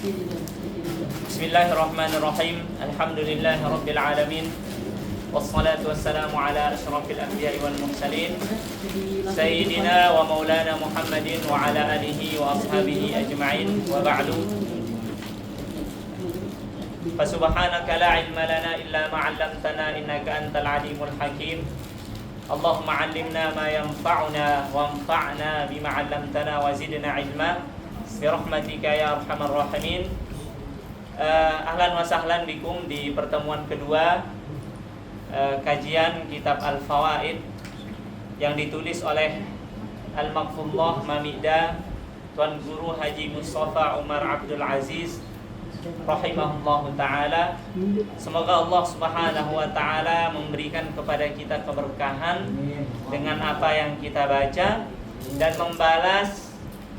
Bismillahirrahmanirrahim. Alhamdulillahirabbil alamin. Wassalatu wassalamu ala asyrafil anbiya'i wal mursalin sayyidina wa maulana Muhammadin wa ala alihi wa ashabihi ajma'in wa ba'du. Fasubhanaka la ilma lana illa ma 'allamtana innaka antal alimul hakim. Allahumma 'allimna ma yanfa'una wanfa'na bima 'allamtana wa zidna ilma birahmatika ya arhamar rahimin. Ahlan wa sahlan bikum di pertemuan kedua kajian kitab Al-Fawaid yang ditulis oleh Al-Maghfurullah Mamida Tuan Guru Haji Mustafa Umar Abdul Aziz rahimahullahu ta'ala. Semoga Allah subhanahu wa ta'ala memberikan kepada kita keberkahan dengan apa yang kita baca dan membalas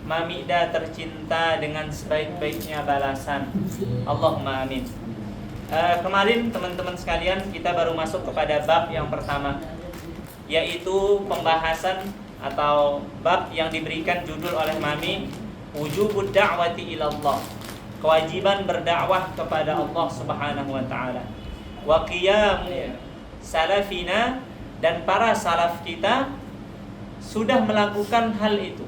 Mamida tercinta dengan sebaik-baiknya balasan. Allahumma amin. Kemarin teman-teman sekalian kita baru masuk kepada bab yang pertama, yaitu pembahasan atau bab yang diberikan judul oleh Mami, wujubud da'wati ilallah, kewajiban berdakwah kepada Allah subhanahu wa ta'ala, wa qiyamu salafina, dan para salaf kita sudah melakukan hal itu,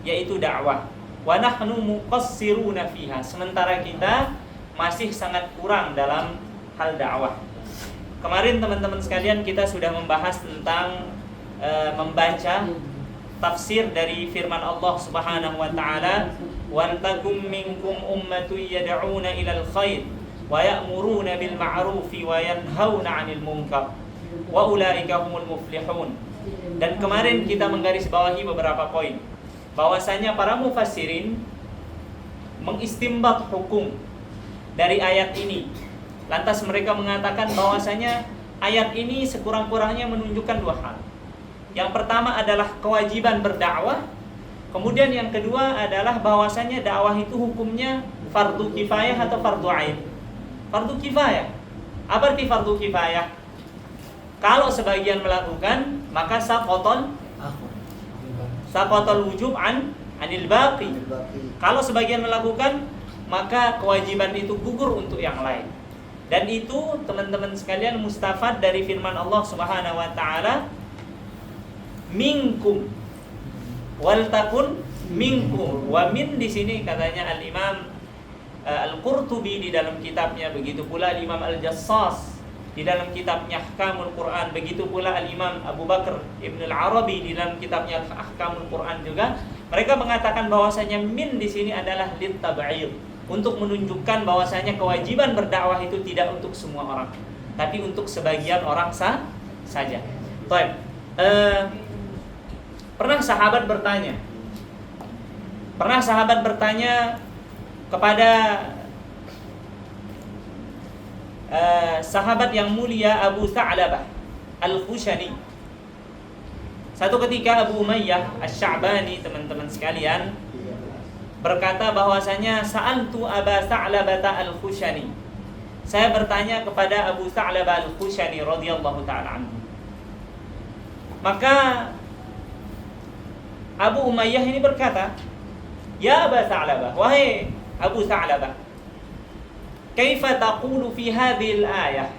yaitu dakwah. Wa nahnu muqassiruna fiha, sementara kita masih sangat kurang dalam hal dakwah. Kemarin teman-teman sekalian kita sudah membahas tentang membaca tafsir dari firman Allah Subhanahu wa taala, "Wa takum minkum ummatun yad'una ilal khair wa ya'muruna bil ma'rufi wa yanhauna 'anil munkar wa ulaika humul muflihun." Dan kemarin kita menggarisbawahi beberapa poin bahwasanya para mufassirin mengistimbat hukum dari ayat ini. Lantas mereka mengatakan bahwasanya ayat ini sekurang-kurangnya menunjukkan dua hal. Yang pertama adalah kewajiban berdakwah. Kemudian yang kedua adalah bahwasanya dakwah itu hukumnya fardu kifayah atau fardu ain. Fardu kifayah. Apa arti fardu kifayah? Kalau sebagian melakukan, maka saqatal wujub anil baqi. Kalau sebagian melakukan, maka kewajiban itu gugur untuk yang lain. Dan itu teman-teman sekalian mustafad dari firman Allah Subhanahu wa taala, minkum wal takun minkum. Wa min di sini katanya Al-Imam Al-Qurtubi di dalam kitabnya, begitu pula Al-Imam Al-Jassas di dalam kitabnya Ahkamul Quran, begitu pula Al-Imam Abu Bakar Ibn Al-Arabi di dalam kitabnya Ahkamul Quran juga. Mereka mengatakan bahwasanya min di sini adalah litab'id, untuk menunjukkan bahwasanya kewajiban berdakwah itu tidak untuk semua orang, tapi untuk sebagian orang saja. Baik. Pernah sahabat bertanya kepada sahabat yang mulia Abu Tha'labah Al-Khushani. Satu ketika Abu Umayyah Asy-Sya'bani, teman-teman sekalian, berkata bahwasanya sa'altu Aba Tha'labah Al-Khushani, saya bertanya kepada Abu Tha'labah Al-Khushani radhiyallahu ta'ala anhu. Maka Abu Umayyah ini berkata, "Ya Aba Tha'labah, wahai Abu Tha'labah, kaifa taqulu fi hadhil ayah?"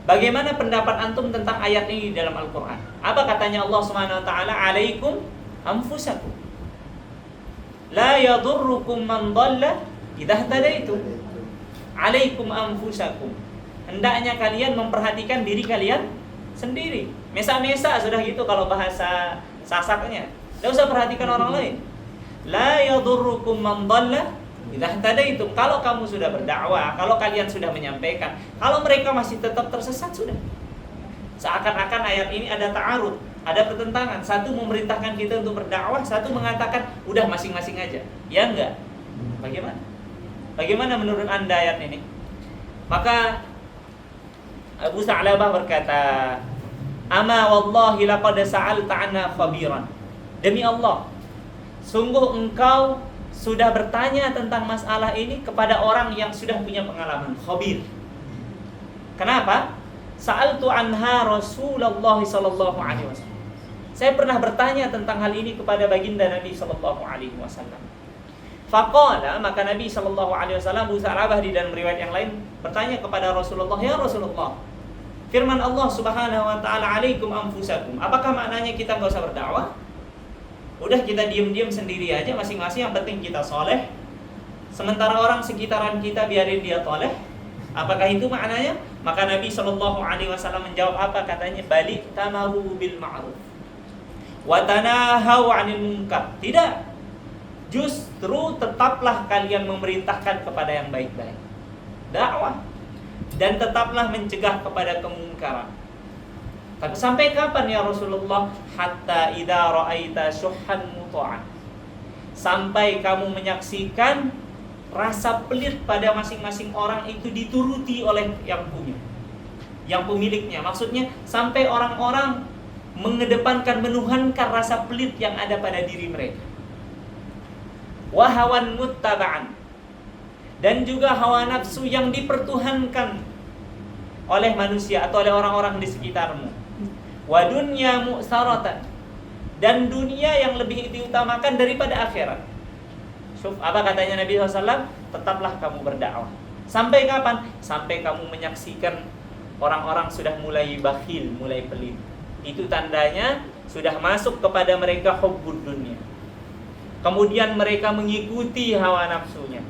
Bagaimana pendapat antum tentang ayat ini dalam Al-Qur'an? Apa katanya Allah Subhanahu wa taala, "Alaikum anfusakum la yadurrukum man dhalla idza ihtadaitum." Alaikum anfusakum. Hendaknya kalian memperhatikan diri kalian sendiri. Mesa-mesa sudah gitu kalau bahasa sasaknya. Tidak usah perhatikan orang lain. La yadurrukum man dhalla idza ihtadaitum. Kalau kamu sudah berdakwah, kalau kalian sudah menyampaikan, kalau mereka masih tetap tersesat, sudah. Seakan-akan ayat ini ada ta'arud, ada pertentangan. Satu memerintahkan kita untuk berdakwah, satu mengatakan udah masing-masing aja. Ya enggak? Bagaimana? Bagaimana menurut Anda ayat ini? Maka Abu Tha'labah berkata, "Ama wallahi laqad sa'alta 'anna khabiran." Demi Allah, sungguh engkau sudah bertanya tentang masalah ini kepada orang yang sudah punya pengalaman, khabir. Kenapa? Sa'altu anha Rasulullah sallallahu alaihi wasallam. Saya pernah bertanya tentang hal ini kepada baginda Nabi sallallahu alaihi wasallam. Faqala, maka Nabi SAW Abu Sa'labah di dalam riwayat yang lain bertanya kepada Rasulullah, "Ya Rasulullah, firman Allah Subhanahu wa taala, 'Alaikum anfusakum.' Apakah maknanya kita enggak usah berdakwah? Udah kita diam-diam sendiri aja masing-masing, yang penting kita soleh. Sementara orang sekitaran kita biarin dia toleh. Apakah itu maknanya?" Maka Nabi SAW menjawab apa? Katanya, "Bali tamaru bil ma'ruf wa tanahau 'anil munkar." Tidak. Justru tetaplah kalian memerintahkan kepada yang baik-baik. Dakwah. Dan tetaplah mencegah kepada kemungkaran. Tapi sampai kapan ya Rasulullah? Hatta idza ra'aita syuhhan muta'an. Sampai kamu menyaksikan rasa pelit pada masing-masing orang itu dituruti oleh yang punya, yang pemiliknya. Maksudnya sampai orang-orang mengedepankan, menuhankan rasa pelit yang ada pada diri mereka. Wahawan muttaba'an, dan juga hawa nafsu yang dipertuhankan oleh manusia atau oleh orang-orang di sekitarmu. Wa dunya mu'saratan, dan dunia yang lebih diutamakan daripada akhirat. Apa katanya Nabi SAW? Tetaplah kamu berdakwah. Sampai kapan? Sampai kamu menyaksikan orang-orang sudah mulai bakhil, mulai pelit. Itu tandanya sudah masuk kepada mereka hubbud dunia. Kemudian mereka mengikuti hawa nafsunya.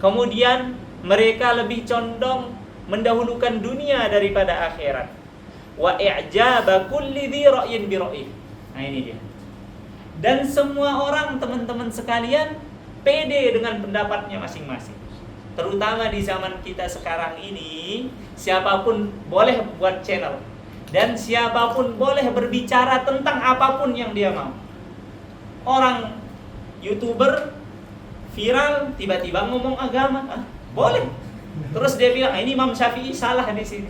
Kemudian mereka lebih condong mendahulukan dunia daripada akhirat. Wa i'jaba kulli dhi ra'yin bi ra'yih. Nah ini dia. Dan semua orang, teman-teman sekalian, pede dengan pendapatnya masing-masing. Terutama di zaman kita sekarang ini, siapapun boleh buat channel dan siapapun boleh berbicara tentang apapun yang dia mau. Orang YouTuber viral tiba-tiba ngomong agama, boleh. Terus dia bilang, ini Imam Syafi'i salah di sini.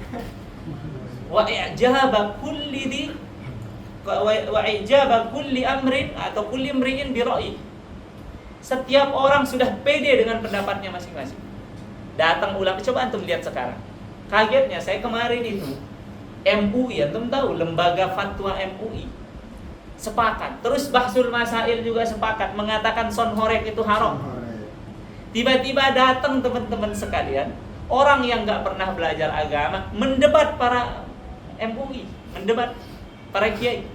Wa i'jaba kulli amrin atau kulli imri'in bi ra'yi. Setiap orang sudah pede dengan pendapatnya masing-masing. Datang ulama, coba antum lihat sekarang. Kagetnya saya kemarin itu MUI, antum tahu lembaga fatwa MUI sepakat. Terus Bahsul Masail juga sepakat mengatakan sonhorek itu haram. Tiba-tiba datang teman-teman sekalian, orang yang nggak pernah belajar agama mendebat para MUI, mendebat para kiai.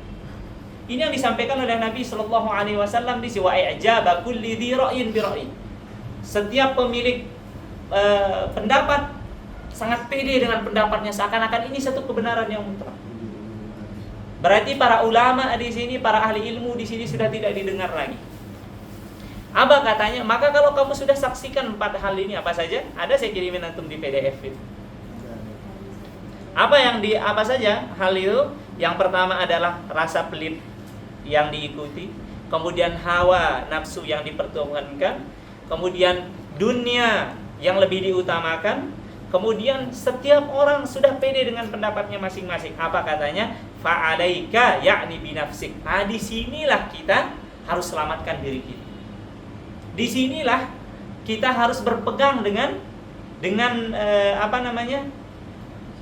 Ini yang disampaikan oleh Nabi Shallallahu Alaihi Wasallam di sini, wa i'jaba kulli dhi ra'yin bi ra'yi. Setiap pemilik pendapat sangat pede dengan pendapatnya, seakan-akan ini satu kebenaran yang mutlak. Berarti para ulama di sini, para ahli ilmu di sini sudah tidak didengar lagi. Apa katanya? Maka kalau kamu sudah saksikan 4 hal ini, apa saja? Ada, saya kirimin antum di PDF itu. Apa saja hal itu? Yang pertama adalah rasa pelit yang diikuti, kemudian hawa nafsu yang dipertuhankan, kemudian dunia yang lebih diutamakan, kemudian setiap orang sudah pede dengan pendapatnya masing-masing. Apa katanya? Fa'alaika ya'ni binafsik. Nah, disinilah kita harus selamatkan diri kita. Disinilah kita harus berpegang dengan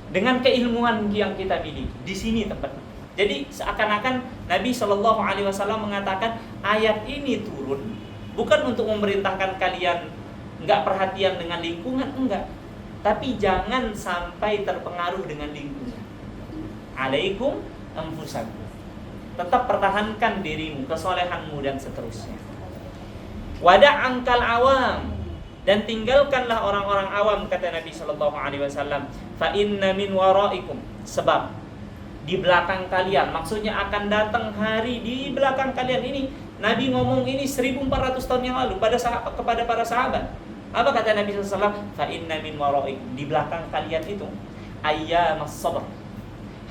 dengan keilmuan yang kita miliki. Di sini tempatnya. Jadi seakan-akan Nabi Shallallahu Alaihi Wasallam mengatakan ayat ini turun bukan untuk memerintahkan kalian nggak perhatian dengan lingkungan, enggak. Tapi jangan sampai terpengaruh dengan lingkungan. Alaikum anfusakum. Tetap pertahankan dirimu, kesolehanmu dan seterusnya. Wada'ankal awam, dan tinggalkanlah orang-orang awam, kata Nabi Shallallahu Alaihi Wasallam. Fa inna min waraikum, sebab di belakang kalian, maksudnya akan datang hari di belakang kalian ini. Nabi ngomong ini 1400 tahun yang lalu kepada para sahabat. Apa kata Nabi SAW? Fa inna min waraikum, di belakang kalian itu ayyamas sabr,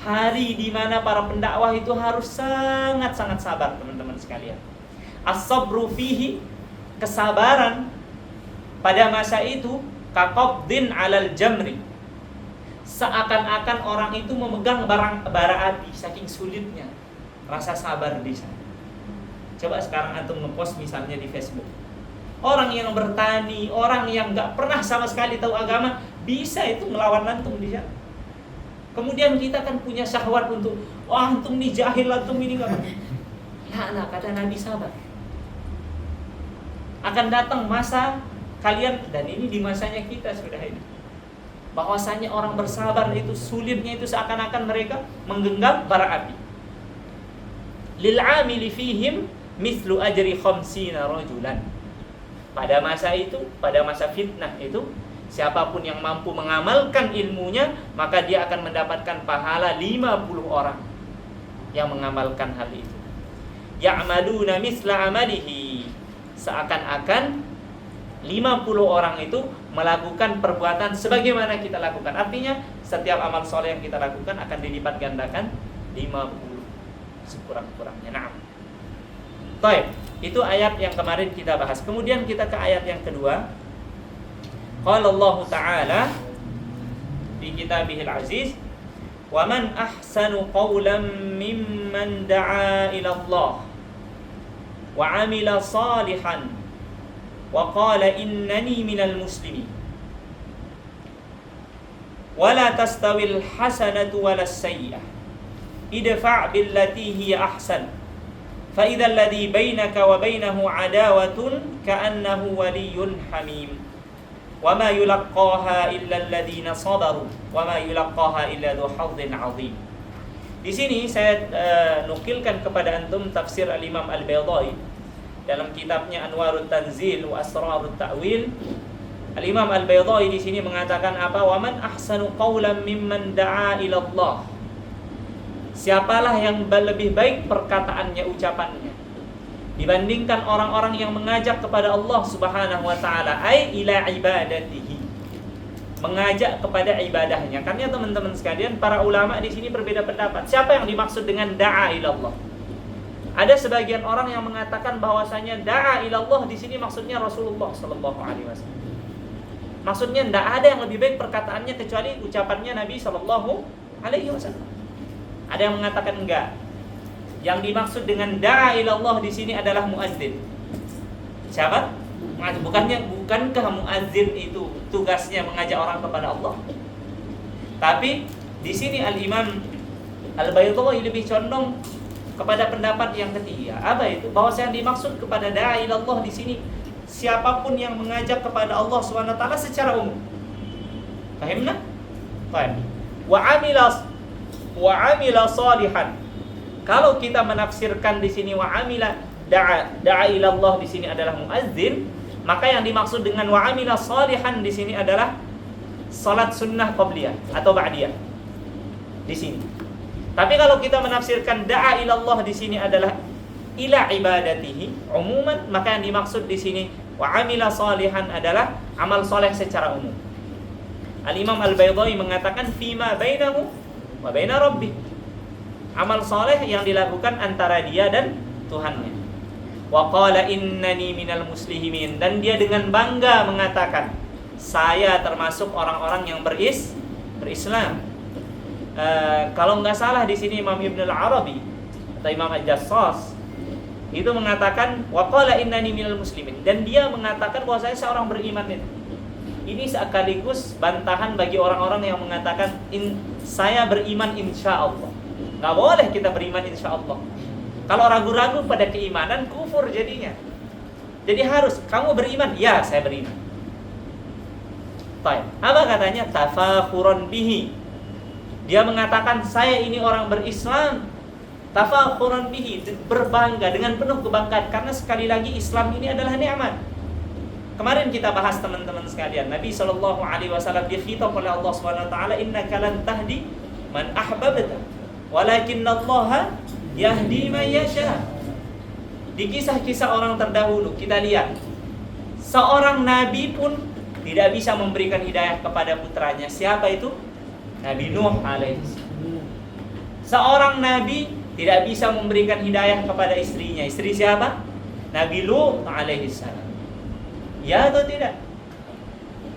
hari di mana para pendakwah itu harus sangat-sangat sabar, teman-teman sekalian. As-sabru fihi, kesabaran pada masa itu kaqabdin 'alal jamri, seakan-akan orang itu memegang bara api, saking sulitnya rasa sabar di sana. Coba sekarang antum ngepost misalnya di Facebook, orang yang bertani, orang yang nggak pernah sama sekali tahu agama, bisa itu melawan antum di sana. Kemudian kita kan punya syahwat untuk, antum nih jahil, antum ini nggak. Ya anak, kata Nabi, sabar. Akan datang masa kalian, dan ini di masanya kita sudah ini, bahwasanya orang bersabar itu sulitnya itu seakan-akan mereka menggenggam bara api. Lil amili fihim mithlu ajri khamsina rajulan. Pada masa itu, pada masa fitnah itu, siapapun yang mampu mengamalkan ilmunya, maka dia akan mendapatkan pahala 50 orang yang mengamalkan hal itu. Ya'maluna mithla amalihi. Seakan-akan 50 orang itu melakukan perbuatan sebagaimana kita lakukan. Artinya setiap amal soleh yang kita lakukan akan dilipat gandakan 50 sekurang-kurangnya. Nah, baik, itu ayat yang kemarin kita bahas. Kemudian kita ke ayat yang kedua. Qala Allah Ta'ala di Kitabihil Aziz, "Wa man ahsanu qawlan mimman da'a ila Allah wa 'amila salihan wa qala innani minal muslimin wa la tastawil hasanatu walas sayyi'ah idfa' billati hiya ahsan fa idzal ladzi bainaka wa bainahu 'adawatun ka'annahu waliyyun hamim wa ma yulaqqaha illa alladziina sabaru wa ma yulaqqaha illa dzu hazzin 'adzim." Di sini saya nukilkan kepada antum tafsir Al-Imam Al-Baydai dalam kitabnya Anwarut Tanzil wa Asrarut Ta'wil. Al-Imam Al-Baydai di sini mengatakan apa? Wa man ahsanu qawlan mimman da'a ila Allah. Siapalah yang lebih baik perkataannya, ucapannya, dibandingkan orang-orang yang mengajak kepada Allah Subhanahu wa taala, ai ila ibadatihi. Mengajak kepada ibadahnya. Karena teman-teman sekalian, para ulama di sini berbeda pendapat. Siapa yang dimaksud dengan da'a ilallah? Ada sebagian orang yang mengatakan bahwasanya da'a ilallah di sini maksudnya Rasulullah sallallahu alaihi wasallam. Maksudnya tidak ada yang lebih baik perkataannya kecuali ucapannya Nabi sallallahu alaihi wasallam. Ada yang mengatakan enggak. Yang dimaksud dengan da'a ilallah di sini adalah muazzin. Siapa? Bukankah muazzin itu tugasnya mengajak orang kepada Allah? Tapi di sini Al-Imam Al-Baydai lebih condong kepada pendapat yang ketiga. Apa itu? Bahwa yang dimaksud kepada da'a ilallah di sini siapapun yang mengajak kepada Allah Subhanahu wa taala secara umum. Paham? Baik. Wa amila salihan. Kalau kita menafsirkan di sini wa amila da'a ilallah di sini adalah muazzin, maka yang dimaksud dengan wa amila salihan di sini adalah salat sunnah qabliyah atau ba'diyah di sini. Tapi kalau kita menafsirkan da'a ilallah di sini adalah ila ibadatihi umuman, maka yang dimaksud di sini wa amila salihan adalah amal soleh secara umum. Al-Imam Al-Baydai mengatakan fima bainahu wa baina rabbih. Amal soleh yang dilakukan antara dia dan Tuhannya. Wa qala innani minal muslimin, dan dia dengan bangga mengatakan saya termasuk orang-orang yang berislam. Kalau nggak salah di sini Imam Ibn Al-Arabi atau Imam Al-Jassas itu mengatakan wa qala innani minal muslimin, dan dia mengatakan bahwa saya seorang beriman itu. Ini sekaligus bantahan bagi orang-orang yang mengatakan saya beriman insyaallah. Nggak boleh kita beriman insyaallah. Kalau ragu-ragu pada keimanan, kufur jadinya. Jadi harus, kamu beriman? Ya, saya beriman. Baik. Apa katanya? Tafakhuran bihi. Dia mengatakan, saya ini orang berislam. Tafakhuran bihi, berbangga dengan penuh kebanggaan. Karena sekali lagi Islam ini adalah nikmat. Kemarin kita bahas teman-teman sekalian, Nabi SAW dikhitab oleh Allah SWT, innaka lan tahdi man ahbabta, walakinnallaha yahdi man yasha. Di kisah-kisah orang terdahulu kita lihat seorang nabi pun tidak bisa memberikan hidayah kepada putranya. Siapa itu? Nabi Nuh alaihissalam. Seorang nabi tidak bisa memberikan hidayah kepada istrinya. Istri siapa? Nabi Lut alaihissalam. Ya atau tidak?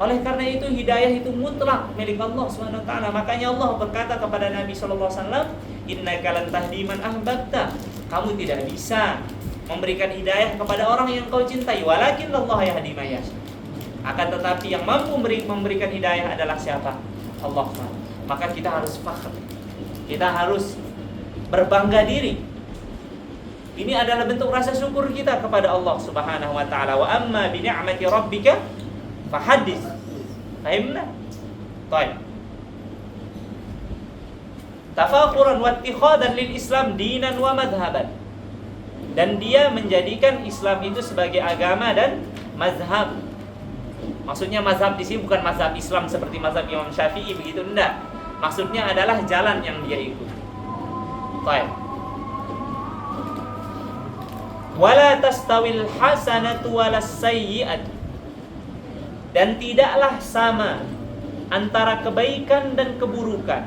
Oleh karena itu hidayah itu mutlak milik Allah Subhanahu wa taala. Makanya Allah berkata kepada Nabi sallallahu alaihi wasallam, innaka lan tahdi man ahbabta. Kamu tidak bisa memberikan hidayah kepada orang yang kau cintai, walakin Allah yahdi man yasha. Akan tetapi yang mampu memberikan hidayah adalah siapa? Allah. Maka kita harus fakhr. Kita harus berbangga diri. Ini adalah bentuk rasa syukur kita kepada Allah Subhanahu wa taala. Wa amma bi ni'mati rabbika fahaddits. Fahimna? Baik. Tafakhuran wa ittikhadan lil Islam dinan wa madhhaban. Dan dia menjadikan Islam itu sebagai agama dan mazhab. Maksudnya mazhab di sini bukan mazhab Islam seperti mazhab Imam Syafi'i begitu, enggak. Maksudnya adalah jalan yang dia ikuti. Baik. Wala tastawil hasanatu walas sayyi'atu. Dan tidaklah sama antara kebaikan dan keburukan.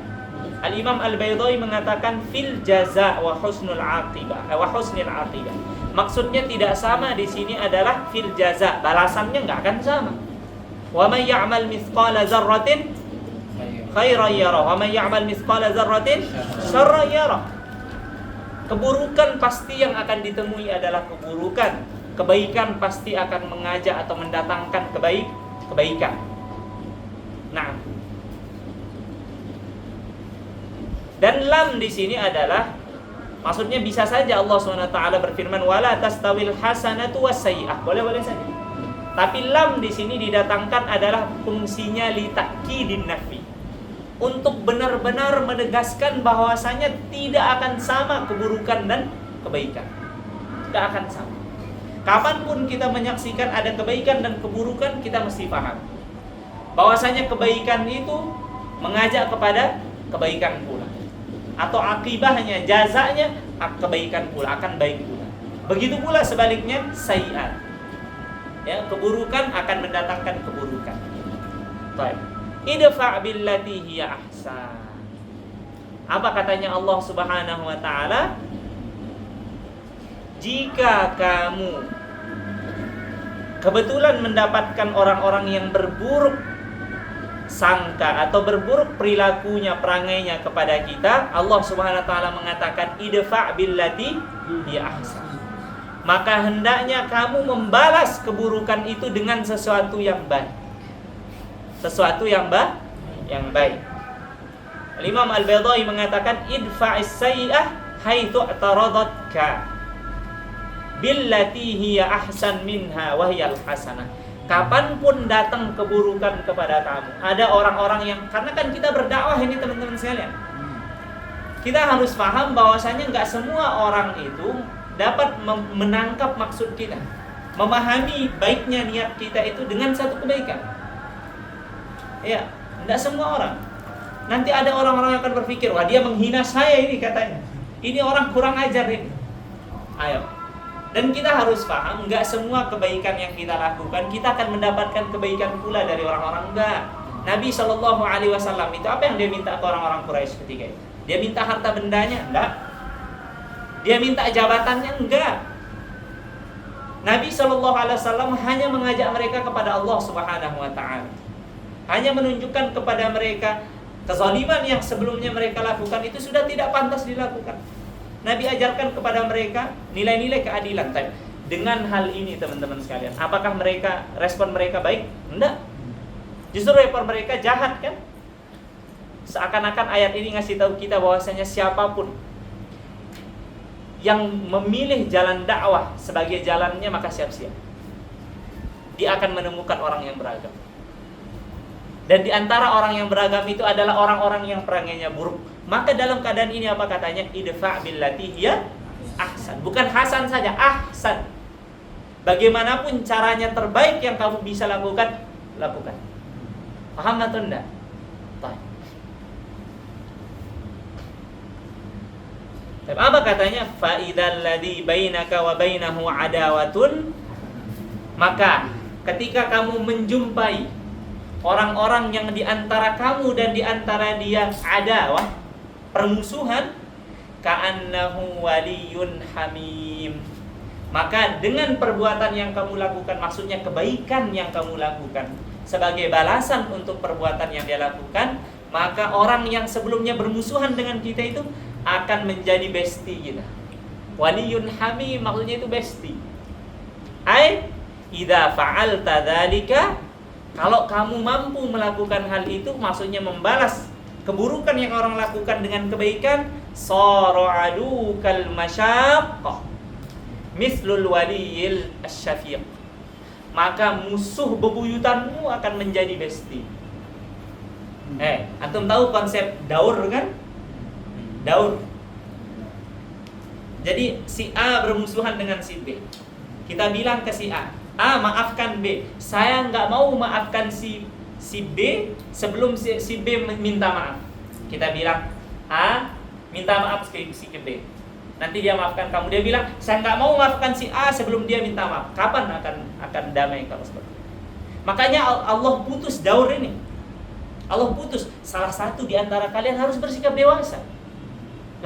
Al-Imam Al-Baydai mengatakan fil jaza wa husnul aqibah wa husnil aqibah. Maksudnya tidak sama di sini adalah fil jaza, balasannya enggak akan sama. Wa may ya'mal mithqala dzarratin khairan yarah wa may ya'mal mithqala dzarratin syarran yarah. Keburukan pasti yang akan ditemui adalah keburukan. Kebaikan pasti akan mengajak atau mendatangkan kebaikan. Nah, dan lam di sini adalah maksudnya bisa saja Allah SWT berfirman wala tastawil hasanatu wasayyi'ah. Boleh saja. Tapi lam di sini didatangkan adalah fungsinya li ta'kidin nafi. Untuk benar-benar menegaskan bahwasanya tidak akan sama keburukan dan kebaikan. Tidak akan sama. Kapanpun kita menyaksikan ada kebaikan dan keburukan, kita mesti paham bahwasanya kebaikan itu mengajak kepada kebaikan pula. Atau akibahnya, jazanya kebaikan pula, akan baik pula. Begitu pula sebaliknya sayyi'at. Ya, keburukan akan mendatangkan keburukan. Baik. Idfa' billati hiya ahsan. Apa katanya Allah Subhanahu wa taala? Jika kamu kebetulan mendapatkan orang-orang yang berburuk sangka atau berburuk perilakunya, perangainya kepada kita, Allah Subhanahu wa taala mengatakan idfa' billati hiya ahsan. Maka hendaknya kamu membalas keburukan itu dengan sesuatu yang baik. Sesuatu yang baik. Imam Al-Baydai mengatakan idfa'is sayyi'ah haitsu i'taradatka billati hiya ahsan minha wa hiya al-hasanah. Kapanpun datang keburukan kepada kamu, ada orang-orang yang, karena kan kita berdakwah ini teman-teman sekalian, kita harus paham bahwasanya nggak semua orang itu dapat menangkap maksud kita, memahami baiknya niat kita itu dengan satu kebaikan. Ya, tidak semua orang. Nanti ada orang-orang yang akan berpikir, wah dia menghina saya ini katanya. Ini orang kurang ajar ini. Ayo. Dan kita harus paham, enggak semua kebaikan yang kita lakukan kita akan mendapatkan kebaikan pula dari orang-orang, enggak. Nabi SAW itu apa yang dia minta ke orang-orang Quraisy ketika itu? Dia minta harta bendanya? Enggak. Dia minta jabatannya? Enggak. Nabi SAW hanya mengajak mereka kepada Allah Subhanahu wa taala. Hanya menunjukkan kepada mereka kezaliman yang sebelumnya mereka lakukan itu sudah tidak pantas dilakukan. Nabi ajarkan kepada mereka nilai-nilai keadilan. Dengan hal ini teman-teman sekalian, apakah respon mereka baik? Enggak. Justru respon mereka jahat kan? Seakan-akan ayat ini ngasih tahu kita bahwasanya siapapun yang memilih jalan dakwah sebagai jalannya, maka siap-siap dia akan menemukan orang yang beragam. Dan di antara orang yang beragam itu adalah orang-orang yang perangainya buruk. Maka dalam keadaan ini apa katanya? Idfa' billati hiya ahsan. Bukan hasan saja, ahsan. Bagaimanapun caranya terbaik yang kamu bisa lakukan, lakukan. Paham atau enggak? Apa katanya? Fa idzal ladzi bainaka wa bainahu adawatun, maka ketika kamu menjumpai orang-orang yang di antara kamu dan di antara dia adawah, permusuhan, ka'annahu waliyun hamim, maka dengan perbuatan yang kamu lakukan, maksudnya kebaikan yang kamu lakukan sebagai balasan untuk perbuatan yang dia lakukan, maka orang yang sebelumnya bermusuhan dengan kita itu akan menjadi bestie kita. Waliyun hamim maksudnya itu bestie. Ai idza fa'alta dzalika, kalau kamu mampu melakukan hal itu, maksudnya membalas keburukan yang orang lakukan dengan kebaikan, sara'adu kal masyaqqah, mislul waliyil asyafiq. Maka musuh bebuyutanmu akan menjadi bestie. Antum tahu konsep daur kan? Daur. Jadi si A bermusuhan dengan si B. Kita bilang ke si A, maafkan B. Saya nggak mau maafkan si B sebelum si B minta maaf. Kita bilang, A minta maaf si B. Nanti dia maafkan kamu. Dia bilang, saya nggak mau maafkan si A sebelum dia minta maaf. Kapan akan damai kalau seperti itu? Makanya Allah putus daur ini. Allah putus. Salah satu di antara kalian harus bersikap dewasa.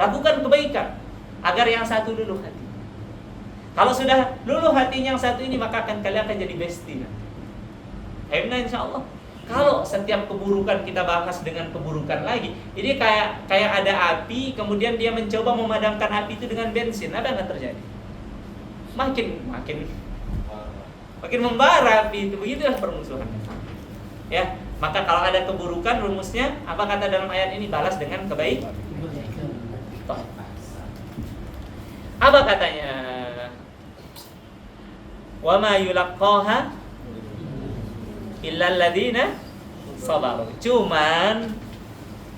Lakukan kebaikan agar yang satu luluh hati. Kalau sudah luluh hatinya yang satu ini, maka kalian akan jadi bestie. Akhirnya insya Allah. Kalau setiap keburukan kita bahas dengan keburukan lagi, ini kayak ada api, kemudian dia mencoba memadamkan api itu dengan bensin, apa yang akan terjadi? Makin membara api itu. Begitulah permusuhan. Ya, maka kalau ada keburukan, rumusnya apa kata dalam ayat ini? Balas dengan kebaikan. Apa katanya? Wa ma yulaqqaha illa alladziina sabaru. Cuman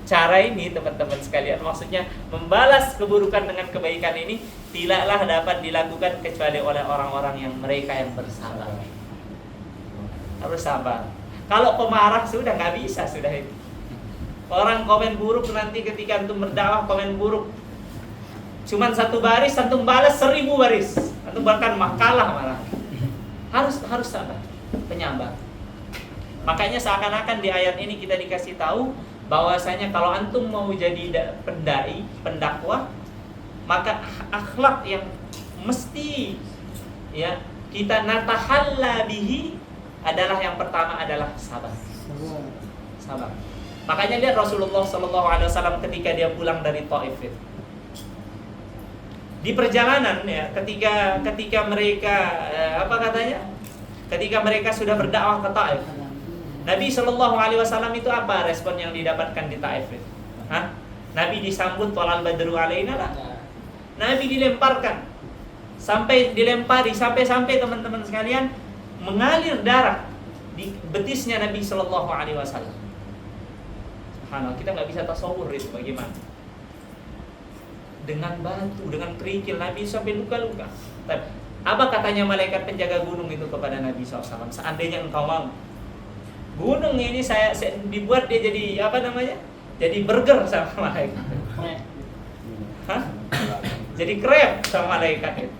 cara ini teman-teman sekalian, maksudnya membalas keburukan dengan kebaikan ini tidaklah dapat dilakukan kecuali oleh orang-orang yang mereka yang bersabar. Harus sabar. Kalau pemarah sudah nggak bisa, sudah itu. Orang komen buruk nanti ketika antum berdakwah komen buruk, cuman 1 baris, antum balas 1000 baris, antum bahkan makalah malah. Harus sabar, penyabar. Makanya seakan-akan di ayat ini kita dikasih tahu bahwasanya kalau antum mau jadi pendai, pendakwah, maka akhlak yang mesti ya kita natahalla bihi adalah yang pertama adalah sabar. Sabar. Makanya lihat Rasulullah SAW ketika dia pulang dari Taif itu. Di perjalanan ya, ketika mereka ketika mereka sudah berdakwah ke Taif, Nabi SAW itu apa respon yang didapatkan di Taif itu? Nabi disambut tolal badru alaina lah. Nabi dilemparkan sampai teman-teman sekalian mengalir darah di betisnya Nabi SAW. Subhanallah, kita nggak bisa tasawur itu bagaimana. Dengan batu, dengan kerikil, Nabi sampai luka-luka. Tapi apa katanya malaikat penjaga gunung itu kepada Nabi SAW? Seandainya engkau mau, gunung ini saya dibuat dia jadi jadi burger sama malaikat. Jadi krep sama malaikat itu.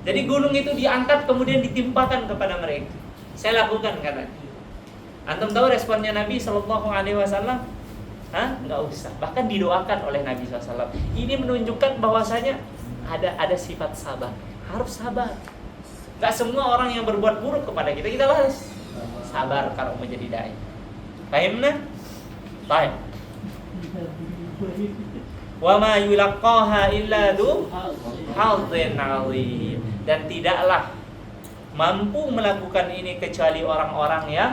Jadi gunung itu diangkat kemudian ditimpakan kepada mereka. Saya lakukan katanya. Antum tahu responnya Nabi SAW? Nggak usah. Bahkan didoakan oleh Nabi SAW. Ini menunjukkan bahwasanya ada sifat sabar. Harus sabar. Nggak semua orang yang berbuat buruk kepada kita harus sabar kalau menjadi dai. Pahimna? Baik. Wa ma yulaqqaha illa dzu hadzin 'adzim. Dan tidaklah mampu melakukan ini kecuali orang-orang yang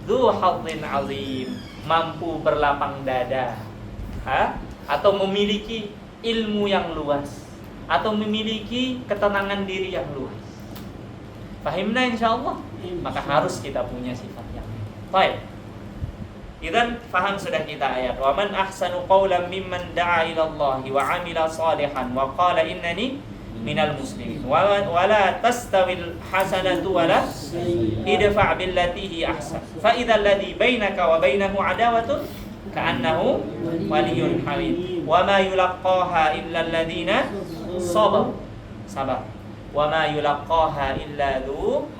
dzu hadzin 'adzim, mampu berlapang dada, atau memiliki ilmu yang luas, atau memiliki ketenangan diri yang luas. Fahimna insyaallah? Maka harus kita punya sifat yang baik. Idzan faham sudah kita ayat. Wa man ahsanu qawlan mimman da'a ila Allah wa 'amila shalihan wa qala innani minal muslimin. Wa la tastawil hasanatu wa la idfa' billati hi ahsan. Fa idzal ladzi bainaka wa bainahu adawatun ka'annahu waliyyun hamid. Wa ma yulaqqaha illa alladziina sabar. Wa ma yulaqqaha illa dzu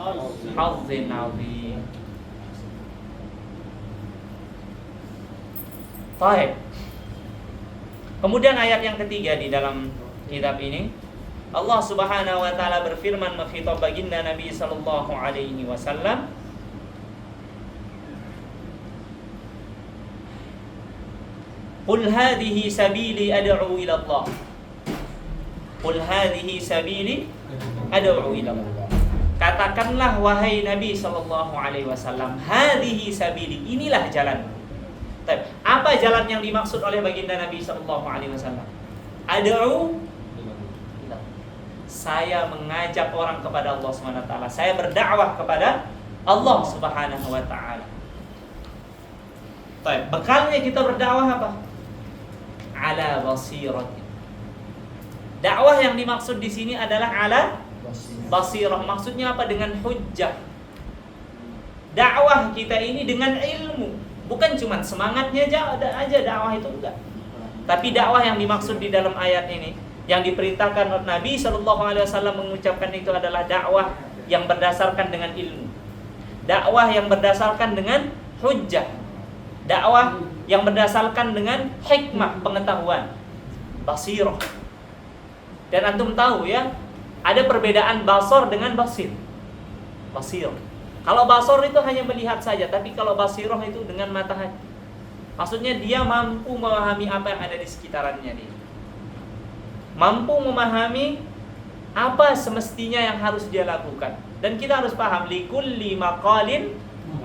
hazzin 'adzim. Baik. Kemudian ayat yang ketiga di dalam kitab ini, Allah Subhanahu wa taala berfirman mengkhitab baginda Nabi sallallahu alaihi wasallam, "Qul hadhihi sabili ad'u ila Allah." Qul hadhihi sabili ad'u ila Allah. Katakanlah wahai Nabi sallallahu alaihi wasallam, hadhihi sabili, inilah jalan. Apa jalan yang dimaksud oleh baginda Nabi sallallahu alaihi wasallam? Ad'u. saya mengajak orang kepada Allah Subhanahu wa taala. Saya berdakwah kepada Allah Subhanahu wa taala. Baik, bekalnya kita berdakwah apa? Ala basirah. Dakwah yang dimaksud di sini adalah ala basirah. Maksudnya apa? Dengan hujjah. Dakwah kita ini dengan ilmu, bukan cuma semangatnya aja dakwah itu, enggak. Tapi dakwah yang dimaksud di dalam ayat ini, yang diperintahkan oleh Nabi SAW mengucapkan itu adalah dakwah yang berdasarkan dengan ilmu, dakwah yang berdasarkan dengan hujjah, dakwah yang berdasarkan dengan hikmah, pengetahuan, basirah. Dan antum tahu ya, ada perbedaan basor dengan basir. Basir. Kalau basor itu hanya melihat saja, tapi kalau basirah itu dengan mata hati. Maksudnya dia mampu memahami apa yang ada di sekitarannya dia. Mampu memahami apa semestinya yang harus dia lakukan. Dan kita harus paham, likulli maqalin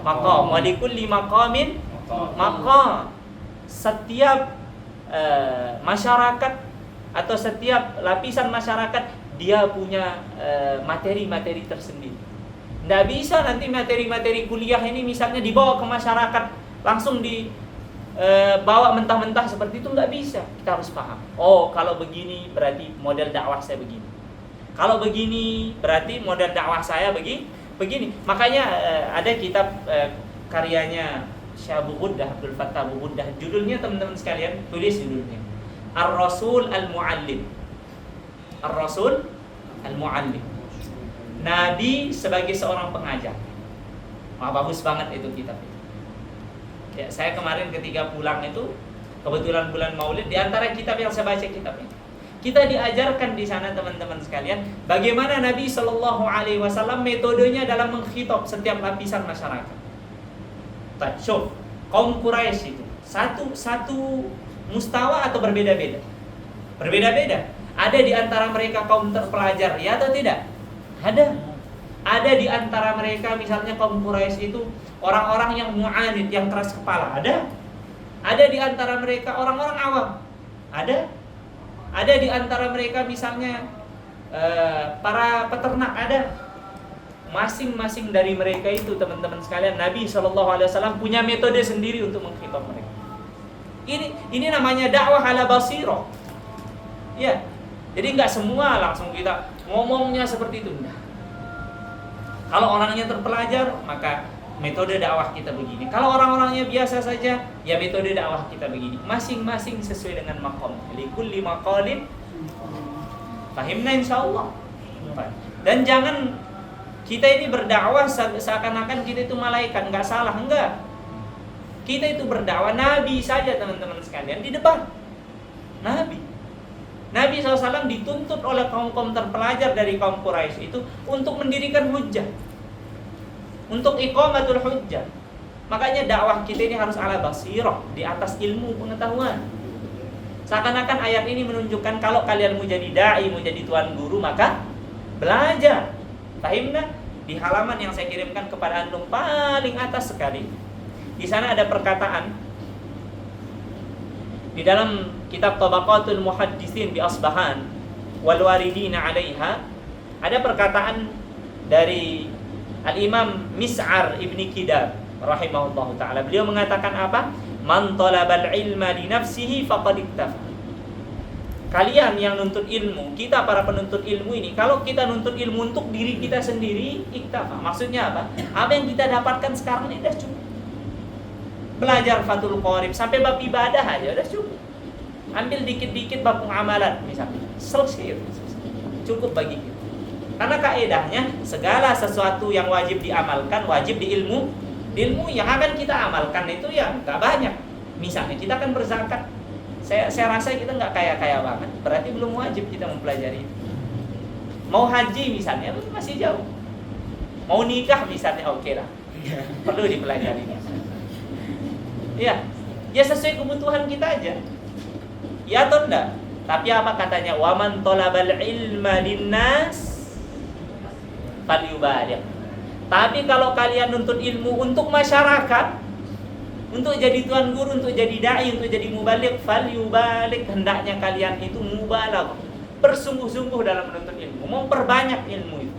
maqam wa likulli maqamin maqam. Setiap masyarakat atau setiap lapisan masyarakat dia punya materi-materi tersendiri. Nggak bisa nanti materi-materi kuliah ini misalnya dibawa ke masyarakat langsung dibawa mentah-mentah seperti itu, nggak bisa. Kita harus paham. Oh, kalau begini berarti model dakwah saya begini. Kalau begini berarti model dakwah saya begini. Makanya ada kitab karyanya Syekh Abu Ghuddah, Abdul Fattah Abu Ghuddah. Judulnya teman-teman sekalian, tulis judulnya. Ar-Rasul Al-Muallim. Ar-Rasul Al-Muallim. Nabi sebagai seorang pengajar. Wah, bagus banget itu kitab itu. Ya, saya kemarin ketika pulang itu kebetulan bulan Maulid, di antara kitab yang saya baca kitab ini. Kita diajarkan di sana teman-teman sekalian bagaimana Nabi Shallallahu Alaihi Wasallam metodenya dalam mengkhitab setiap lapisan masyarakat. Syuf, kaum Quraisy itu satu mustawa atau berbeda-beda? Berbeda-beda. Ada di antara mereka kaum terpelajar, ya atau tidak? Ada. Ada di antara mereka misalnya kaum Quraisy itu orang-orang yang mu'anid, yang keras kepala. Ada. Ada di antara mereka orang-orang awam. Ada. Ada di antara mereka misalnya para peternak. Ada. Masing-masing dari mereka itu teman-teman sekalian, Nabi SAW punya metode sendiri untuk mengkhitab mereka. Ini namanya dakwah ala basirah. Ya. Jadi enggak semua langsung kita ngomongnya seperti itu. Nah. Kalau orangnya terpelajar, maka metode dakwah kita begini. Kalau orang-orangnya biasa saja, ya metode dakwah kita begini. Masing-masing sesuai dengan maqam. Likulli maqalin. Fahimna insyaallah. Dan jangan kita ini berdakwah seakan-akan kita itu malaikat, enggak salah, enggak. Kita itu berdakwah, Nabi saja teman-teman sekalian di depan. Nabi SAW dituntut oleh kaum-kaum terpelajar dari kaum Quraisy itu untuk mendirikan hujjah, untuk iqamatul hujjah. Makanya dakwah kita ini harus ala basirah, di atas ilmu pengetahuan. Seakan-akan ayat ini menunjukkan kalau kalian mau jadi da'i, mau jadi tuan guru, maka belajar. Fahimna? Di halaman yang saya kirimkan kepada antum paling atas sekali, di sana ada perkataan di dalam kitab Tabaqatul Muhaddisin bi Asbahan wal waridina 'alaiha, ada perkataan dari Al-Imam Mis'ar Ibni Kidab rahimahullahu taala. Beliau mengatakan apa? Man talabal ilma li nafsihi faqad iktafa. Kalian yang nuntut ilmu, kita para penuntut ilmu ini, kalau kita nuntut ilmu untuk diri kita sendiri, iktafa. Maksudnya apa? Apa yang kita dapatkan sekarang ini sudah cukup. Belajar Fathul Qorib sampai bab ibadah aja udah cukup. Ambil dikit-dikit bab amalan misalnya, selesai. Cukup bagi kita. Karena kaedahnya segala sesuatu yang wajib diamalkan wajib diilmu. Ilmu yang akan kita amalkan itu ya enggak banyak. Misalnya kita akan berzakat. Saya rasa kita nggak kaya-kaya banget, berarti belum wajib kita mempelajari itu. Mau haji misalnya masih jauh. Mau nikah misalnya oke lah, perlu dipelajari. Ya sesuai kebutuhan kita aja. Ya atau enggak? Tapi apa katanya? Waman tolabal ilma linnas falyubaligh. Tapi kalau kalian nuntut ilmu untuk masyarakat, untuk jadi tuan guru, untuk jadi dai, untuk jadi mubaligh, falyubaligh, hendaknya kalian itu mubaligh, bersungguh-sungguh dalam menuntut ilmu, memperbanyak ilmu itu.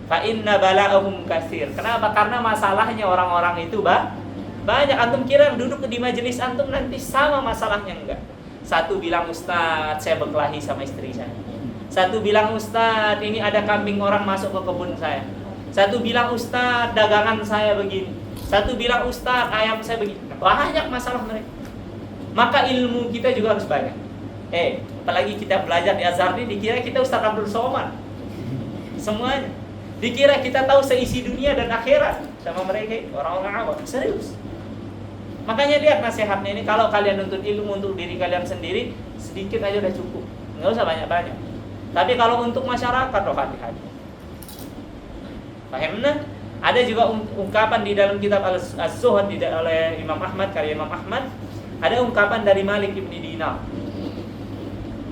Fa inna bala'ahum katsir. Kenapa? Karena masalahnya orang-orang itu banyak. Antum kira yang duduk di majelis antum nanti sama masalahnya? Enggak. Satu bilang, Ustaz, saya berkelahi sama istri saya. Satu bilang, Ustaz, ini ada kambing orang masuk ke kebun saya. Satu bilang, Ustaz, dagangan saya begini. Satu bilang, Ustaz, ayam saya begini. Banyak masalah mereka. Maka ilmu kita juga harus banyak. Apalagi kita belajar di Azhar ini, dikira kita Ustaz Abdul Somad. Semuanya. Dikira kita tahu seisi dunia dan akhirat sama mereka, orang-orang awam. Serius. Makanya lihat nasihatnya ini, kalau kalian nuntut ilmu untuk diri kalian sendiri, sedikit aja udah cukup. Nggak usah banyak-banyak. Tapi kalau untuk masyarakat, hati-hati. Paham? Ada juga ungkapan di dalam kitab Az-Zuhd oleh Imam Ahmad, karya Imam Ahmad. Ada ungkapan dari Malik bin Dinar.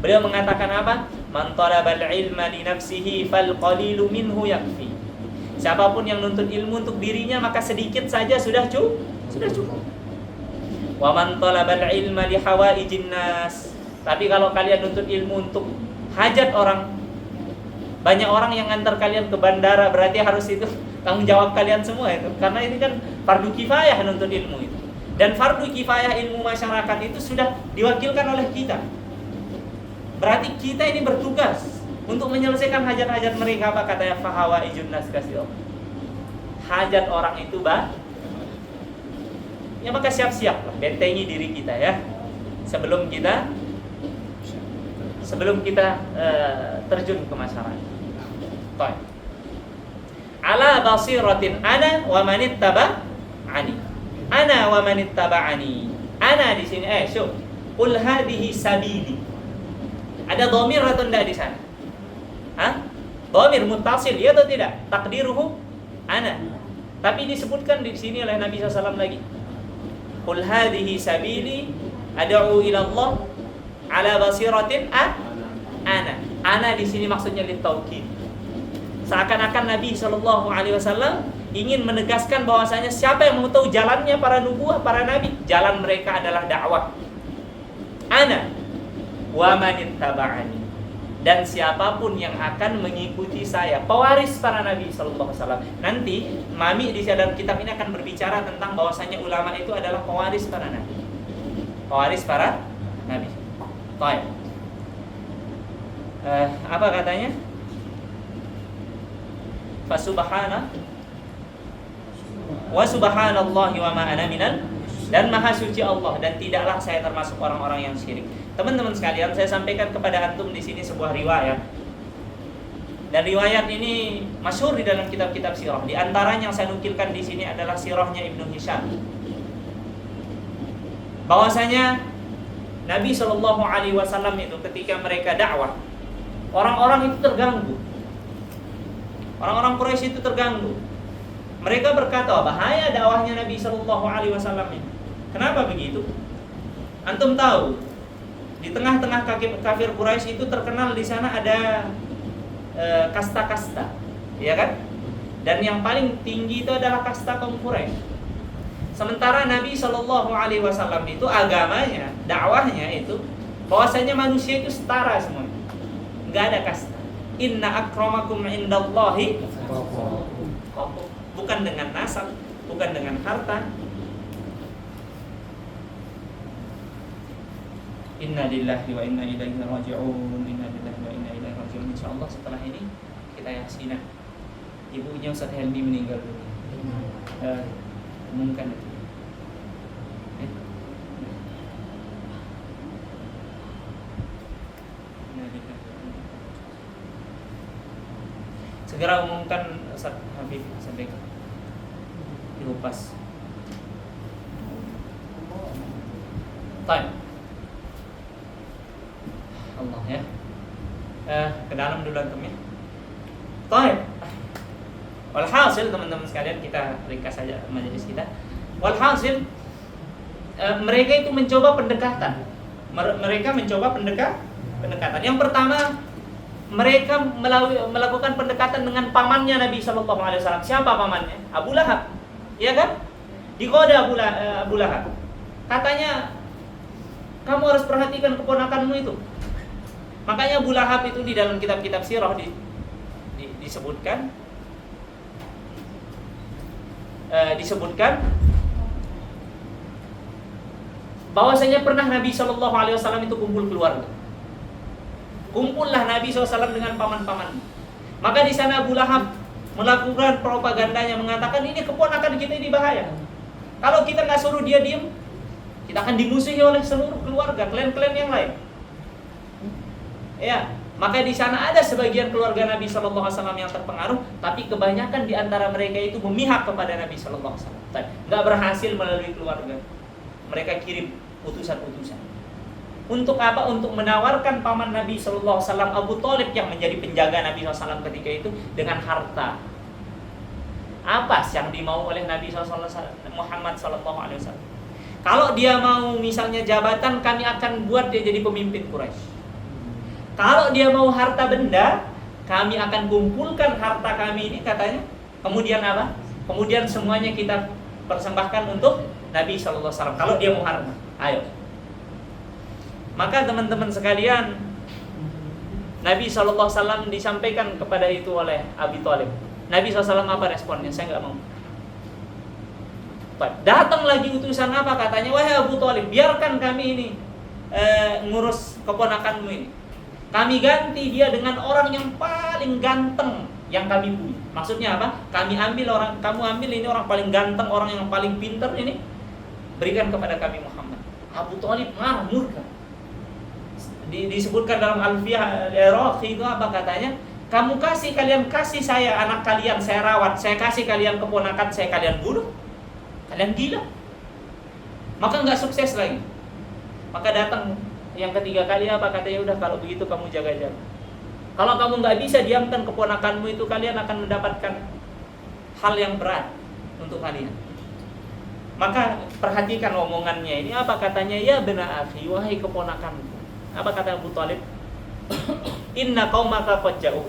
Beliau mengatakan apa? Man talabal ilma li nafsihi fal qalilu minhu yakfi. Siapapun yang nuntut ilmu untuk dirinya, maka sedikit saja sudah cukup. Wa man talabal ilma li hawaijin nas. Tapi kalau kalian nuntut ilmu untuk hajat orang, banyak orang yang antar kalian ke bandara, berarti harus itu tanggung jawab kalian semua itu. Karena ini kan fardu kifayah nuntut ilmu itu. Dan fardu kifayah ilmu masyarakat itu sudah diwakilkan oleh kita. Berarti kita ini bertugas untuk menyelesaikan hajat-hajat mereka. Apa katanya? Fahawaijun nas kasih. Hajat orang itu ya maka siap-siap lah, bentengi diri kita ya. Sebelum kita terjun ke masyarakat. Baik. Ala basiratin ana wa manittaba'ani. Ana wa manittaba'ani. Ana di sini syuf. Qul hadhihi sabili. Ada dhamir atau enggak di sana? Dhamir muttasil ya atau tidak? Takdiruhu ana. Tapi disebutkan di sini oleh Nabi SAW lagi. Qul hadhihi sabili ad'u ila Allah ala basiratin ana. Ana di sini maksudnya litaukid. Seakan-akan Nabi SAW ingin menegaskan bahwasanya siapa yang mau tahu jalannya para nubuah, para nabi, jalan mereka adalah dakwah. Ana wa manittaba'ani, dan siapapun yang akan mengikuti saya, pewaris para nabi sallallahu alaihi wasallam. Nanti Mami di dalam kitab ini akan berbicara tentang bahwasanya ulama itu adalah pewaris para nabi. Pewaris para nabi. Baik. Apa katanya? Fasubhana wa subhanallahi wa ma ana minal, dan maha suci Allah, dan tidaklah saya termasuk orang-orang yang syirik. Teman-teman sekalian, saya sampaikan kepada antum di sini sebuah riwayat. Dan riwayat ini masyhur di dalam kitab-kitab sirah. Di antaranya yang saya nukilkan di sini adalah sirahnya Ibnu Hisham. Bahwasanya Nabi SAW itu ketika mereka dakwah, orang-orang itu terganggu. Orang-orang Quraisy itu terganggu. Mereka berkata, bahaya dakwahnya Nabi SAW ini. Kenapa begitu? Antum tahu, di tengah-tengah kafir Quraisy itu terkenal di sana ada kasta-kasta, ya kan? Dan yang paling tinggi itu adalah kasta kaum Quraisy. Sementara Nabi SAW itu agamanya, dakwahnya itu bahwasanya manusia itu setara semua, nggak ada kasta. Inna akramakum indallahi, bukan dengan nasab, bukan dengan harta. Inna lillahi wa inna ilaihi raji'un. Inna lillahi wa inna ilaihi raji'un. Insyaallah setelah ini kita yasinan. Ibunya Ustaz Helmi meninggal dunia. Umumkan itu. Segera umumkan Ustaz Habib sampaikan. Diupas. Baik. Allah ya. Ke dalam dulu antumnya. Baik. Walhasil teman-teman sekalian, kita ringkas saja majelis kita. Walhasil mereka itu mencoba pendekatan. Mereka mencoba pendekatan. Yang pertama, mereka melakukan pendekatan dengan pamannya Nabi Sallallahu Alaihi Wasallam. Siapa pamannya? Abu Lahab, ya kan? Digoda Abu Lahab. Katanya, kamu harus perhatikan keponakanmu itu. Makanya Abu Lahab itu di dalam kitab-kitab sirah disebutkan bahwasanya pernah Nabi SAW itu kumpul keluarga. Kumpullah Nabi SAW dengan paman-paman. Maka di sana Abu Lahab melakukan propagandanya, mengatakan ini keponakan kita ini bahaya. Kalau kita nggak suruh dia diam, kita akan dimusuhi oleh seluruh keluarga, klan-klan yang lain. Ya, maka di sana ada sebagian keluarga Nabi SAW yang terpengaruh, tapi kebanyakan di antara mereka itu memihak kepada Nabi SAW. Nggak berhasil melalui keluarga. Mereka kirim utusan-utusan. Untuk apa? Untuk menawarkan paman Nabi SAW Abu Thalib yang menjadi penjaga Nabi SAW ketika itu dengan harta. Apa yang dimau oleh Nabi Muhammad SAW? Kalau dia mau misalnya jabatan, kami akan buat dia jadi pemimpin Quraisy. Kalau dia mau harta benda, kami akan kumpulkan harta kami ini katanya. Kemudian apa? Kemudian semuanya kita persembahkan untuk Nabi SAW. Kalau dia mau harta, ayo. Maka teman-teman sekalian, Nabi SAW disampaikan kepada itu oleh Abi Thalib. Nabi SAW apa responnya? Saya nggak mau. Datang lagi utusan apa katanya? Wahai Abu Thalib, biarkan kami ini ngurus keponakanmu ini. Kami ganti dia dengan orang yang paling ganteng yang kami punya. Maksudnya apa? Kamu ambil ini orang paling ganteng, orang yang paling pintar ini, berikan kepada kami Muhammad. Abu Thalib marah, murka. Disebutkan dalam Alfiyah Iraqi itu apa katanya? Kalian kasih saya anak kalian, saya rawat, saya kasih kalian keponakan saya, kalian bunuh, kalian gila. Maka nggak sukses lagi. Maka datang yang ketiga kali apa katanya? Udah kalau begitu kamu jaga-jaga. Kalau kamu nggak bisa diamkan keponakanmu itu, kalian akan mendapatkan hal yang berat untuk kalian. Maka perhatikan omongannya ini apa katanya? Ya bena akhi, wahai keponakanku. Apa kata Abu Thalib? Inna qaumaka qad ja'u.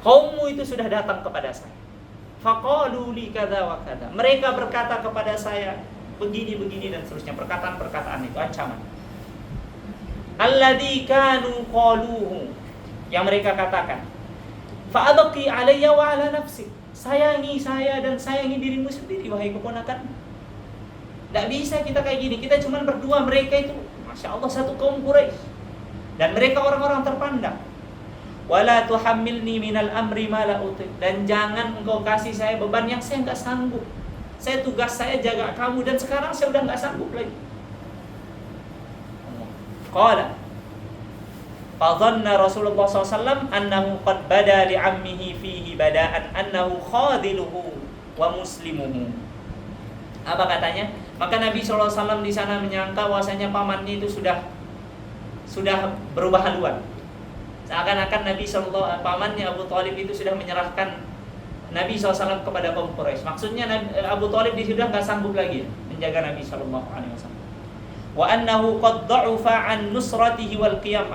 Kaummu itu sudah datang kepada saya. Faqalu li kadza wa kadza. Mereka berkata kepada saya begini dan seterusnya, perkataan-perkataan itu ancaman. Alladzi kanu qaluhu, yang mereka katakan. Fa abqi alayya wa ala nafsi. Sayangi saya dan sayangi dirimu sendiri wahai keponakan. Enggak bisa kita kayak gini. Kita cuma berdua, mereka itu Masya Allah satu kaum Quraisy. Dan mereka orang-orang terpandang. Wala tuhammilni minal amri ma la utiq. Dan jangan engkau kasih saya beban yang saya enggak sanggup. Tugas saya jaga kamu dan sekarang saya udah enggak sanggup lagi. Qala fadhanna Rasulullah SAW annahu qad bada li'ammihi fihi bada'an annahu khadiluhu wa muslimuhu. Apa katanya? Maka Nabi SAW di sana menyangka bahwasanya pamannya itu sudah berubah haluan. Seakan-akan pamannya Abu Thalib itu sudah menyerahkan Nabi SAW kepada kaum Quraisy. Maksudnya Abu Thalib sudah nggak sanggup lagi menjaga Nabi SAW. Wa annahu qad dha'ufa an nusratihi wal qiyam.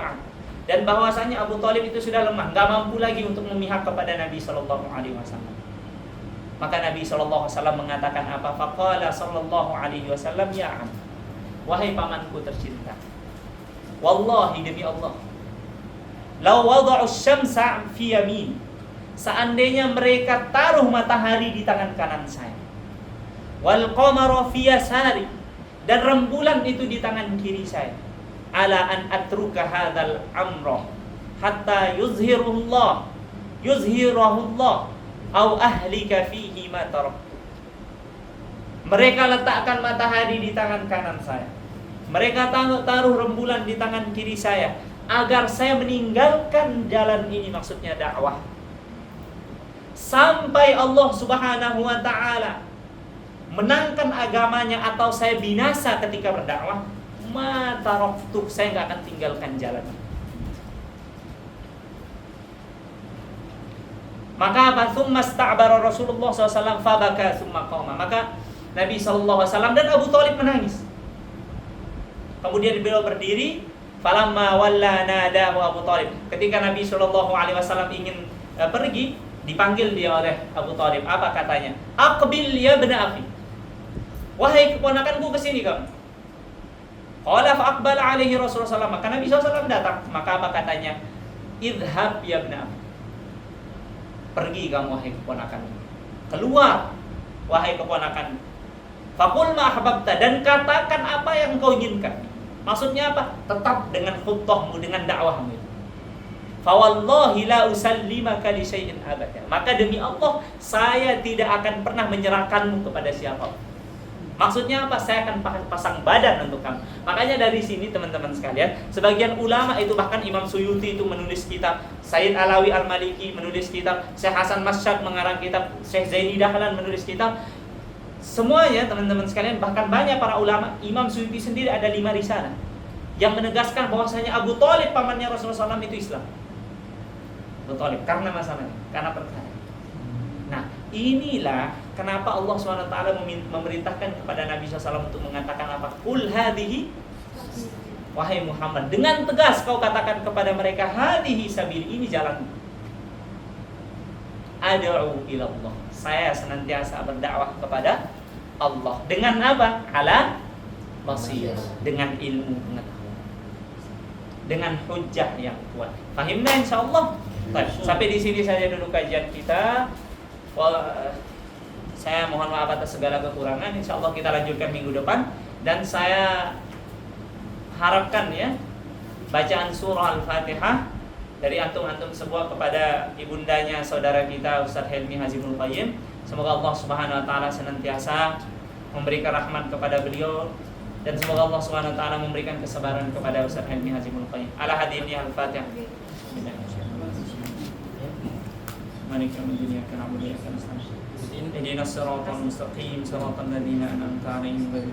Dan bahwasanya Abu Thalib itu sudah lemah, nggak mampu lagi untuk memihak kepada Nabi SAW. Maka Nabi SAW mengatakan apa? Faqala sallallahu alaihi wasallam, ya am, wahai pamanku tercinta, wallahi demi Allah, law wada'u syamsa fi yamin, seandainya mereka taruh matahari di tangan kanan saya, wal qamara fi yasari, dan rembulan itu di tangan kiri saya, ala an atruka hadzal amra hatta yuzhirullah au ahlika fihi ma taraktu. Mereka letakkan matahari di tangan kanan saya, mereka taruh rembulan di tangan kiri saya, agar saya meninggalkan jalan ini, maksudnya dakwah, sampai Allah Subhanahu wa ta'ala menangkan agamanya atau saya binasa ketika berdakwah. Ma taraktu, saya nggak akan tinggalkan jalan. Maka apa? Tsumma sta'bara Rasulullah SAW fabaka tsumma qama. Maka Nabi SAW dan Abu Thalib menangis. Kemudian beliau berdiri. Falamma walla nadahu Abu Thalib. Ketika Nabi SAW ingin pergi, dipanggil dia oleh Abu Thalib. Apa katanya? Aqbil ya bena akhi. Wahai keponakanku, kesini kamu. Qala fa aqbala alaihi Rasulullah SAW. Maka Nabi SAW datang. Maka apa katanya? Idhab ya ibna. Pergi kamu wahai keponakan. Keluar wahai keponakan. Faqul ma ahbabta, dan katakan apa yang kau inginkan. Maksudnya apa? Tetap dengan khutbahmu, dengan dakwahmu. Fa wallahi la usallimaka li syai'in abada. Maka demi Allah, saya tidak akan pernah menyerahkanmu kepada siapapun. Maksudnya apa? Saya akan pasang badan untuk kamu. Makanya dari sini teman-teman sekalian, sebagian ulama itu, bahkan Imam Suyuti itu menulis kitab, Sayyid Alawi Al-Maliki menulis kitab, Syekh Hasan Masyad mengarang kitab, Syekh Zaini Dahlan menulis kitab. Semuanya teman-teman sekalian, bahkan banyak para ulama, Imam Suyuti sendiri ada 5 risalah yang menegaskan bahwasanya Abu Thalib pamannya Rasulullah SAW itu Islam. Abu Thalib karena masalahnya, karena perkara. Nah, inilah kenapa Allah SWT memerintahkan kepada Nabi SAW untuk mengatakan apa? Qul hadhihi, wahai Muhammad, dengan tegas kau katakan kepada mereka, hadhihi sabili, ini jalan. Ad'u ila Allah. Saya senantiasa berdakwah kepada Allah. Dengan apa? Ala basirah, dengan ilmu pengetahuan, dengan hujjah yang kuat. Fahimna insyaallah? Baik, sampai di sini saja dulu kajian kita. Saya mohon maaf atas segala kekurangan. InsyaAllah kita lanjutkan minggu depan. Dan saya harapkan ya, bacaan surah Al-Fatihah dari antum-antum semua kepada ibundanya saudara kita Ustaz Helmi Hazimul Qayyim. Semoga Allah Subhanahu wa taala senantiasa memberikan rahmat kepada beliau, dan semoga Allah Subhanahu wa taala memberikan kesabaran kepada Ustaz Helmi Hazimul Qayyim. Ala hadini Al-Fatihah. مالك يوم الدين إياك نعبد وإياك نستعين اهدنا الصراط المستقيم صراط الذين أنعمت عليهم غير